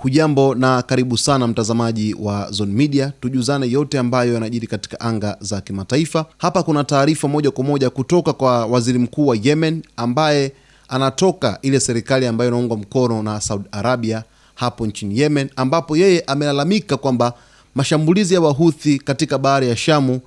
Hujambo na karibu sana mtazamaji wa Zone Media, tujuzane yote ambayo yanajiri katika anga za kimataifa. Hapa kuna taarifa moja kwa moja kutoka kwa waziri mkuu wa Yemen ambaye anatoka ile serikali ambayo inaungwa mkono na Saudi Arabia hapo nchini Yemen, ambapo yeye amelalamika kwamba mashambulizi ya Wahuthi katika bahari ya Shamu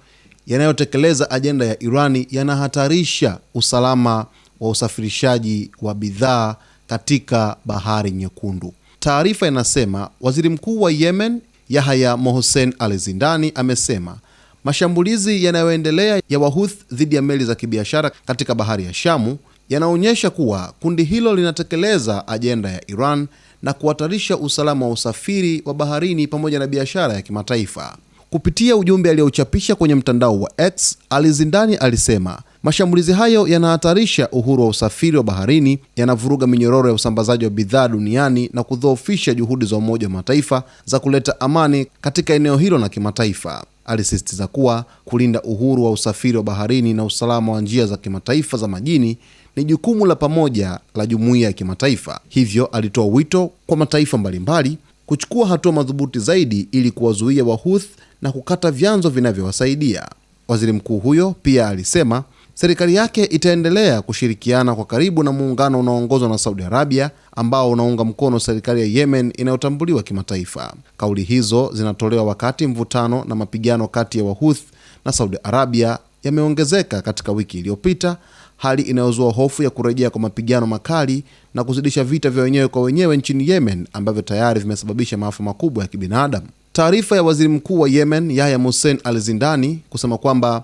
yanayotekeleza ajenda ya Irani yanahatarisha usalama wa usafirishaji wa bidhaa katika bahari Nyekundu. Taarifa inasema waziri mkuu wa Yemen Yahya Mohsen Al-Zindani amesema mashambulizi yanayoendelea ya Wahuthi dhidi ya meli za kibiashara katika bahari ya Shamu yanaonyesha kuwa kundi hilo linatekeleza ajenda ya Iran na kuhatarisha usalama wa usafiri wa baharini pamoja na biashara ya kimataifa. Kupitia ujumbe aliochapisha kwenye mtandao wa X, Al-Zindani alisema mashambulizi hayo yanahatarisha uhuru wa usafiri wa baharini, yanavuruga minyororo ya usambazaji wa bidhaa duniani na kudhoofisha juhudi za Umoja wa Mataifa za kuleta amani katika eneo hilo na kimataifa. Alisisitiza kuwa kulinda uhuru wa usafiri wa baharini na usalama wa njia za kimataifa za majini ni jukumu la pamoja la jumuiya ya kimataifa. Hivyo alitoa wito kwa mataifa mbalimbali kuchukua hatua madhubuti zaidi ili kuwazuia Wahuthi na kukata vyanzo vinavyowasaidia. Waziri mkuu huyo pia alisema serikali yake itaendelea kushirikiana kwa karibu na muungano unaoongozwa na Saudi Arabia ambao unaunga mkono serikali ya Yemen inayotambuliwa kimataifa. Kauli hizo zinatolewa wakati mvutano na mapigano kati ya Wahuthi na Saudi Arabia yameongezeka katika wiki iliyopita, hali inayozua hofu ya kurejea kwa mapigano makali na kuzidisha vita vya wenyewe kwa wenyewe nchini Yemen ambavyo tayari vimesababisha maafa makubwa ya kibinadamu. Taarifa ya waziri mkuu wa Yemen Yahya Mohsen Al-Zindani kusema kwamba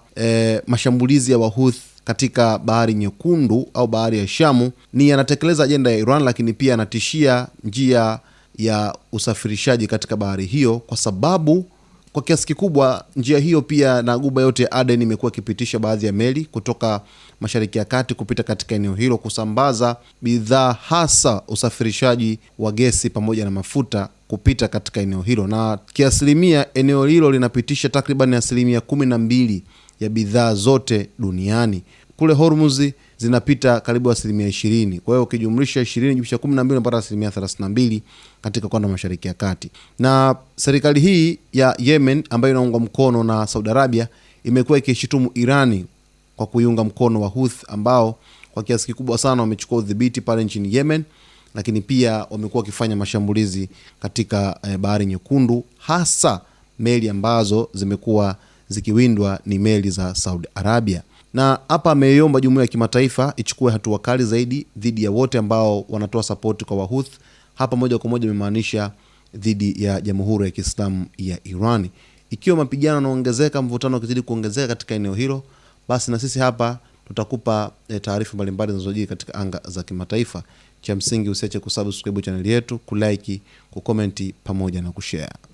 mashambulizi ya Wahuthi katika bahari Nyekundu au bahari ya Shamu ni yanatekeleza ajenda ya Iran, lakini pia yanatishia njia ya usafirishaji katika bahari hiyo, kwa sababu kwa kiasi kikubwa njia hiyo pia na guba yote ya Aden imekuwa ikipitisha baadhi ya meli kutoka Mashariki ya Kati kupita katika eneo hilo kusambaza bidhaa, hasa usafirishaji wa gesi pamoja na mafuta kupita katika eneo hilo, na kiasilimia eneo hilo linapitisha takriban 12% ya bidhaa zote duniani. Kule Hormuz zinapita karibu 20%. Kwa hiyo ukijumlisha 20 unapata 32% katika kanda Mashariki ya Kati. Na serikali hii ya Yemen ambayo inaungwa mkono na Saudi Arabia imekuwa ikishutumu Irani kwa kuiunga mkono Wahuthi ambao kwa kiasi kikubwa sana wamechukua udhibiti pale nchini Yemen, lakini pia wamekuwa wakifanya mashambulizi katika bahari Nyekundu, hasa meli ambazo zimekuwa zikiwindwa ni meli za Saudi Arabia. Na hapa ameiomba jumuiya ya kimataifa ichukue hatua kali zaidi dhidi ya wote ambao wanatoa support kwa Wahuthi. Hapa moja kwa moja imemaanisha dhidi ya Jamhuri ya Kiislamu ya Iran. Ikiwa mapigano yanaongezeka, mvutano ukizidi kuongezeka katika eneo hilo, basi na sisi hapa tutakupa taarifa mbalimbali zinazojiri katika anga za kimataifa. Cha msingi usiache kusubscribe channel yetu, kulike, kucomment pamoja na kushare.